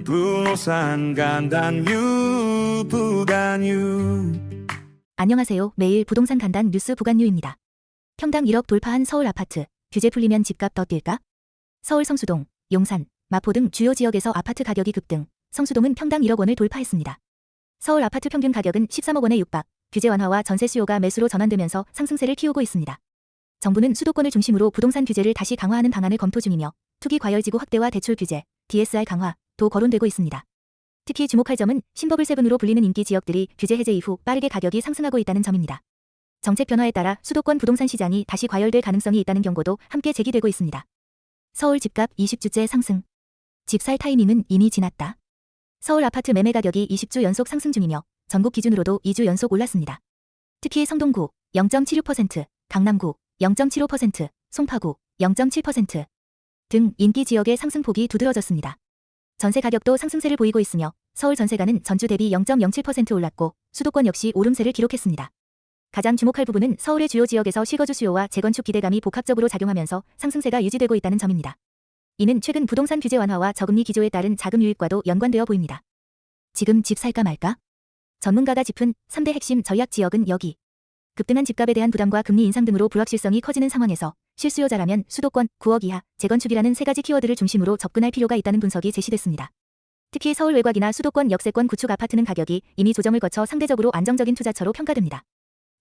부동산 간단뉴 부간뉴. 안녕하세요. 매일 부동산 간단 뉴스 부간뉴입니다. 평당 1억 돌파한 서울 아파트, 규제 풀리면 집값 더 뛸까? 서울 성수동, 용산, 마포 등 주요 지역에서 아파트 가격이 급등, 성수동은 평당 1억 원을 돌파했습니다. 서울 아파트 평균 가격은 13억 원에 육박, 규제 완화와 전세 수요가 매수로 전환되면서 상승세를 키우고 있습니다. 정부는 수도권을 중심으로 부동산 규제를 다시 강화하는 방안을 검토 중이며 투기 과열지구 확대와 대출 규제, DSR 강화도 거론되고 있습니다. 특히 주목할 점은 신버블 세븐으로 불리는 인기 지역들이 규제 해제 이후 빠르게 가격이 상승하고 있다는 점입니다. 정책 변화에 따라 수도권 부동산 시장이 다시 과열될 가능성이 있다는 경고도 함께 제기되고 있습니다. 서울 집값 20주째 상승. 집 살 타이밍은 이미 지났다. 서울 아파트 매매 가격이 20주 연속 상승 중이며 전국 기준으로도 2주 연속 올랐습니다. 특히 성동구 0.76%, 강남구 0.75%, 송파구 0.7% 등 인기 지역의 상승폭이 두드러졌습니다. 전세 가격도 상승세를 보이고 있으며 서울 전세가는 전주 대비 0.07% 올랐고 수도권 역시 오름세를 기록했습니다. 가장 주목할 부분은 서울의 주요 지역에서 실거주 수요와 재건축 기대감이 복합적으로 작용하면서 상승세가 유지되고 있다는 점입니다. 이는 최근 부동산 규제 완화와 저금리 기조에 따른 자금 유입과도 연관되어 보입니다. 지금 집 살까 말까? 전문가가 짚은 3대 핵심 전략 지역은 여기. 급등한 집값에 대한 부담과 금리 인상 등으로 불확실성이 커지는 상황에서 실수요자라면 수도권, 9억 이하, 재건축이라는 세 가지 키워드를 중심으로 접근할 필요가 있다는 분석이 제시됐습니다. 특히 서울 외곽이나 수도권 역세권 구축 아파트는 가격이 이미 조정을 거쳐 상대적으로 안정적인 투자처로 평가됩니다.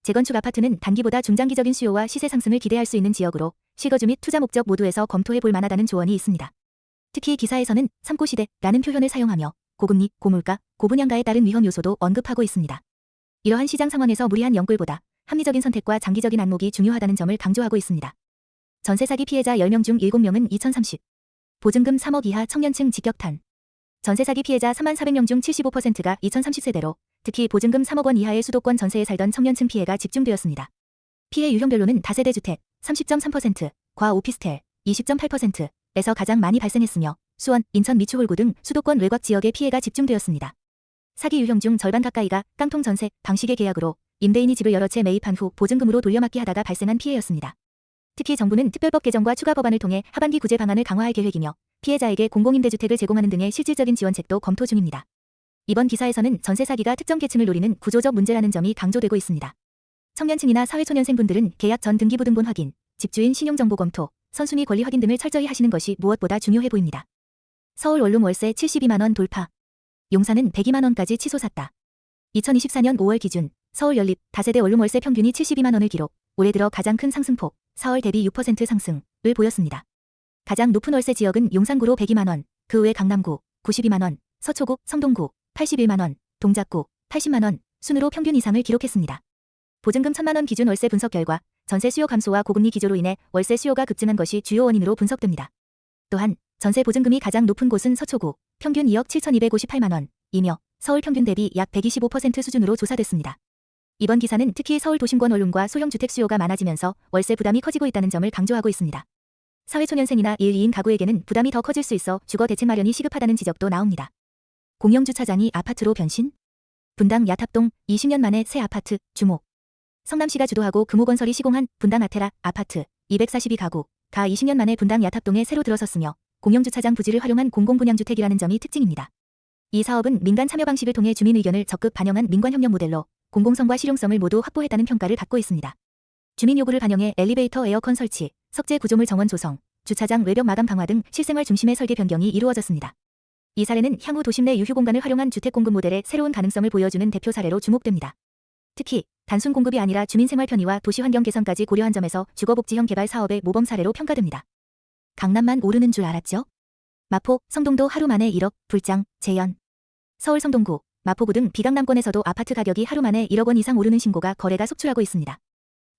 재건축 아파트는 단기보다 중장기적인 수요와 시세 상승을 기대할 수 있는 지역으로 실거주 및 투자 목적 모두에서 검토해 볼 만하다는 조언이 있습니다. 특히 기사에서는 삼고시대라는 표현을 사용하며 고금리, 고물가, 고분양가에 따른 위험 요소도 언급하고 있습니다. 이러한 시장 상황에서 무리한 연끌보다 합리적인 선택과 장기적인 안목이 중요하다는 점을 강조하고 있습니다. 전세 사기 피해자 10명 중 7명은 2030. 보증금 3억 이하 청년층 직격탄. 전세 사기 피해자 3400명 중 75%가 2030세대로 특히 보증금 3억 원 이하의 수도권 전세에 살던 청년층 피해가 집중되었습니다. 피해 유형별로는 다세대 주택 30.3%, 과 오피스텔 20.8%에서 가장 많이 발생했으며 수원, 인천 미추홀구 등 수도권 외곽 지역에 피해가 집중되었습니다. 사기 유형 중 절반 가까이가 깡통 전세 방식의 계약으로 임대인이 집을 여러 채 매입한 후 보증금으로 돌려막기 하다가 발생한 피해였습니다. 특히 정부는 특별법 개정과 추가 법안을 통해 하반기 구제 방안을 강화할 계획이며 피해자에게 공공임대주택을 제공하는 등의 실질적인 지원책도 검토 중입니다. 이번 기사에서는 전세 사기가 특정 계층을 노리는 구조적 문제라는 점이 강조되고 있습니다. 청년층이나 사회초년생분들은 계약 전 등기부등본 확인, 집주인 신용정보 검토, 선순위 권리 확인 등을 철저히 하시는 것이 무엇보다 중요해 보입니다. 서울 원룸 월세 72만 원 돌파. 용산은 102만 원까지 치솟았다. 2024년 5월 기준 서울 연립 다세대 원룸 월세 평균이 72만 원을 기록, 올해 들어 가장 큰 상승폭, 4월 대비 6% 상승을 보였습니다. 가장 높은 월세 지역은 용산구로 102만 원, 그 외 강남구 92만 원, 서초구, 성동구 81만 원, 동작구 80만 원 순으로 평균 이상을 기록했습니다. 보증금 1000만 원 기준 월세 분석 결과 전세 수요 감소와 고금리 기조로 인해 월세 수요가 급증한 것이 주요 원인으로 분석됩니다. 또한 전세 보증금이 가장 높은 곳은 서초구, 평균 2억 7258만 원이며 서울 평균 대비 약 125% 수준으로 조사됐습니다. 이번 기사는 특히 서울 도심권 원룸과 소형 주택 수요가 많아지면서 월세 부담이 커지고 있다는 점을 강조하고 있습니다. 사회초년생이나 1, 2인 가구에게는 부담이 더 커질 수 있어 주거 대책 마련이 시급하다는 지적도 나옵니다. 공영주차장이 아파트로 변신? 분당 야탑동 20년 만에 새 아파트 주목. 성남시가 주도하고 금호건설이 시공한 분당 아테라 아파트 242가구가 20년 만에 분당 야탑동에 새로 들어섰으며 공영주차장 부지를 활용한 공공분양주택이라는 점이 특징입니다. 이 사업은 민간 참여 방식을 통해 주민 의견을 적극 반영한 민관협력 모델로 공공성과 실용성을 모두 확보했다는 평가를 받고 있습니다. 주민 요구를 반영해 엘리베이터 에어컨 설치, 석재 구조물 정원 조성, 주차장 외벽 마감 강화 등 실생활 중심의 설계 변경이 이루어졌습니다. 이 사례는 향후 도심 내 유휴 공간을 활용한 주택 공급 모델의 새로운 가능성을 보여주는 대표 사례로 주목됩니다. 특히 단순 공급이 아니라 주민 생활 편의와 도시 환경 개선까지 고려한 점에서 주거복지형 개발 사업의 모범 사례로 평가됩니다. 강남만 오르는 줄 알았죠? 마포, 성동도 하루 만에 1억, 불장, 재현. 서울 성동구, 마포구 등 비강남권에서도 아파트 가격이 하루 만에 1억 원 이상 오르는 신고가 거래가 속출하고 있습니다.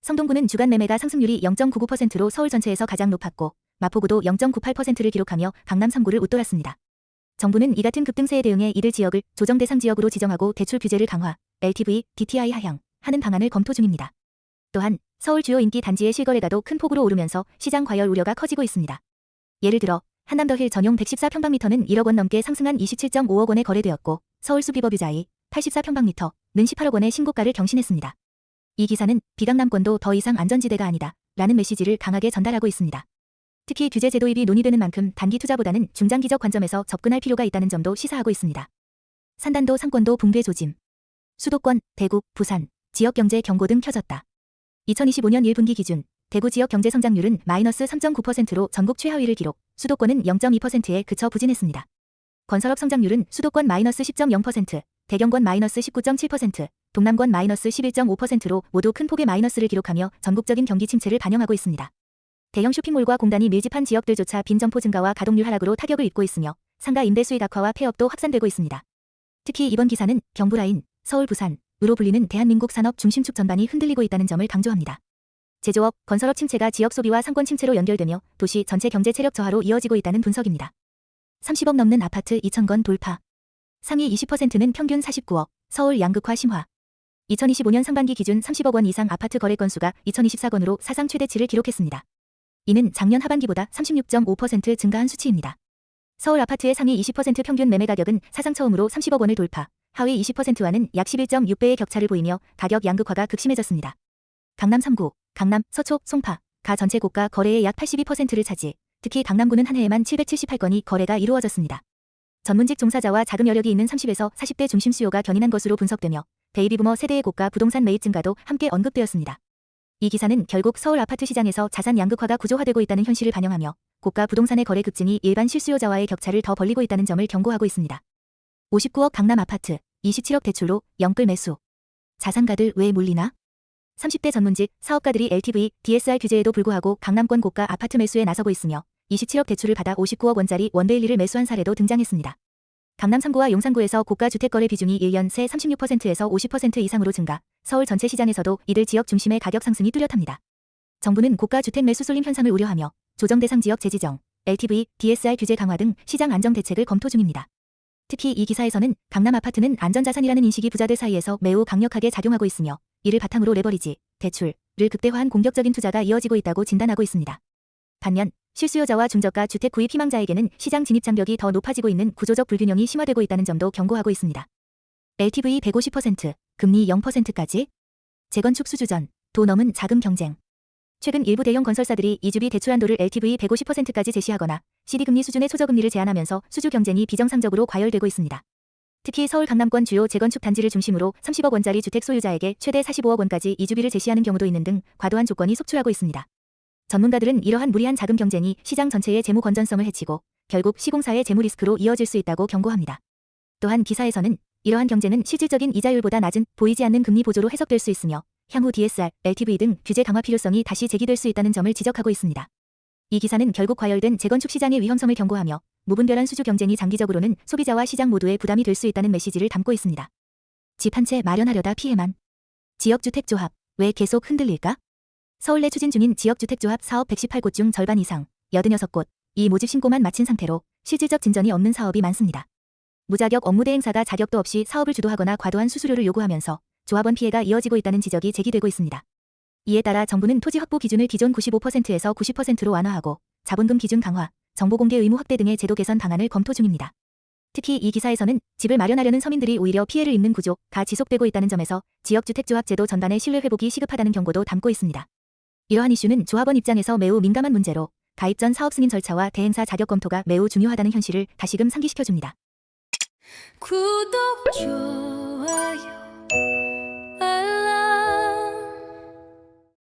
성동구는 주간 매매가 상승률이 0.99%로 서울 전체에서 가장 높았고 마포구도 0.98%를 기록하며 강남 3구를 웃돌았습니다. 정부는 이 같은 급등세에 대응해 이들 지역을 조정 대상 지역으로 지정하고 대출 규제를 강화, LTV, DTI 하향 하는 방안을 검토 중입니다. 또한 서울 주요 인기 단지의 실거래가도 큰 폭으로 오르면서 시장 과열 우려가 커지고 있습니다. 예를 들어 한남더힐 전용 114평방미터는 1억 원 넘게 상승한 27.5억 원에 거래되었고 서울 수비버뷰자이 84평방미터는 18억 원의 신고가를 경신했습니다. 이 기사는 비강남권도 더 이상 안전지대가 아니다 라는 메시지를 강하게 전달하고 있습니다. 특히 규제 제도 입이 논의되는 만큼 단기 투자보다는 중장기적 관점에서 접근할 필요가 있다는 점도 시사하고 있습니다. 산단도 상권도 붕괴 조짐. 수도권, 대구, 부산, 지역경제 경고 등 켜졌다. 2025년 1분기 기준 대구 지역 경제 성장률은 마이너스 3.9%로 전국 최하위를 기록, 수도권은 0.2%에 그쳐 부진했습니다. 건설업 성장률은 수도권 마이너스 10.0%, 대경권 마이너스 19.7%, 동남권 마이너스 11.5%로 모두 큰 폭의 마이너스를 기록하며 전국적인 경기 침체를 반영하고 있습니다. 대형 쇼핑몰과 공단이 밀집한 지역들조차 빈 점포 증가와 가동률 하락으로 타격을 입고 있으며 상가 임대 수익 악화와 폐업도 확산되고 있습니다. 특히 이번 기사는 경부라인, 서울 부산으로 불리는 대한민국 산업 중심축 전반이 흔들리고 있다는 점을 강조합니다. 제조업, 건설업 침체가 지역 소비와 상권 침체로 연결되며 도시 전체 경제 체력 저하로 이어지고 있다는 분석입니다. 30억 넘는 아파트 2,000건 돌파. 상위 20%는 평균 49억, 서울 양극화 심화. 2025년 상반기 기준 30억 원 이상 아파트 거래 건수가 2024건으로 사상 최대치를 기록했습니다. 이는 작년 하반기보다 36.5% 증가한 수치입니다. 서울 아파트의 상위 20% 평균 매매 가격은 사상 처음으로 30억 원을 돌파, 하위 20%와는 약 11.6배의 격차를 보이며 가격 양극화가 극심해졌습니다. 강남 3구, 강남, 서초, 송파, 가 전체 고가 거래의 약 82%를 차지, 특히 강남구는 한 해에만 778건이 거래가 이루어졌습니다. 전문직 종사자와 자금 여력이 있는 30에서 40대 중심 수요가 견인한 것으로 분석되며 베이비부머 세대의 고가 부동산 매입 증가도 함께 언급되었습니다. 이 기사는 결국 서울 아파트 시장에서 자산 양극화가 구조화되고 있다는 현실을 반영하며 고가 부동산의 거래 급증이 일반 실수요자와의 격차를 더 벌리고 있다는 점을 경고하고 있습니다. 59억 강남 아파트, 27억 대출로 영끌 매수. 자산가들 왜 몰리나? 30대 전문직, 사업가들이 LTV, DSR 규제에도 불구하고 강남권 고가 아파트 매수에 나서고 있으며 27억 대출을 받아 59억 원짜리 원데일리를 매수한 사례도 등장했습니다. 강남 3구와 용산구에서 고가 주택 거래 비중이 1년 새 36%에서 50% 이상으로 증가, 서울 전체 시장에서도 이들 지역 중심의 가격 상승이 뚜렷합니다. 정부는 고가 주택 매수 쏠림 현상을 우려하며 조정 대상 지역 재지정, LTV, DSR 규제 강화 등 시장 안정 대책을 검토 중입니다. 특히 이 기사에서는 강남 아파트는 안전자산이라는 인식이 부자들 사이에서 매우 강력하게 작용하고 있으며 이를 바탕으로 레버리지, 대출을 극대화한 공격적인 투자가 이어지고 있다고 진단하고 있습니다. 반면 실수요자와 중저가 주택 구입 희망자에게는 시장 진입 장벽이 더 높아지고 있는 구조적 불균형이 심화되고 있다는 점도 경고하고 있습니다. LTV 150%, 금리 0%까지? 재건축 수주전, 도 넘은 자금 경쟁. 최근 일부 대형 건설사들이 이주비 대출 한도를 LTV 150%까지 제시하거나 CD금리 수준의 초저금리를 제한하면서 수주 경쟁이 비정상적으로 과열되고 있습니다. 특히 서울 강남권 주요 재건축 단지를 중심으로 30억 원짜리 주택 소유자에게 최대 45억 원까지 이주비를 제시하는 경우도 있는 등 과도한 조건이 속출하고 있습니다. 전문가들은 이러한 무리한 자금 경쟁이 시장 전체의 재무 건전성을 해치고 결국 시공사의 재무 리스크로 이어질 수 있다고 경고합니다. 또한 기사에서는 이러한 경쟁은 실질적인 이자율보다 낮은 보이지 않는 금리 보조로 해석될 수 있으며 향후 DSR, LTV 등 규제 강화 필요성이 다시 제기될 수 있다는 점을 지적하고 있습니다. 이 기사는 결국 과열된 재건축 시장의 위험성을 경고하며 무분별한 수주 경쟁이 장기적으로는 소비자와 시장 모두에 부담이 될 수 있다는 메시지를 담고 있습니다. 집 한 채 마련하려다 피해만. 지역주택조합, 왜 계속 흔들릴까? 서울 내 추진 중인 지역주택조합 사업 118곳 중 절반 이상, 86곳, 이 모집 신고만 마친 상태로 실질적 진전이 없는 사업이 많습니다. 무자격 업무 대행사가 자격도 없이 사업을 주도하거나 과도한 수수료를 요구하면서 조합원 피해가 이어지고 있다는 지적이 제기되고 있습니다. 이에 따라 정부는 토지 확보 기준을 기존 95%에서 90%로 완화하고 자본금 기준 강화, 정보 공개 의무 확대 등의 제도 개선 방안을 검토 중입니다. 특히 이 기사에서는 집을 마련하려는 서민들이 오히려 피해를 입는 구조가 지속되고 있다는 점에서 지역주택조합 제도 전반의 신뢰 회복이 시급하다는 경고도 담고 있습니다. 이러한 이슈는 조합원 입장에서 매우 민감한 문제로 가입 전 사업 승인 절차와 대행사 자격 검토가 매우 중요하다는 현실을 다시금 상기시켜줍니다. 구독, 좋아요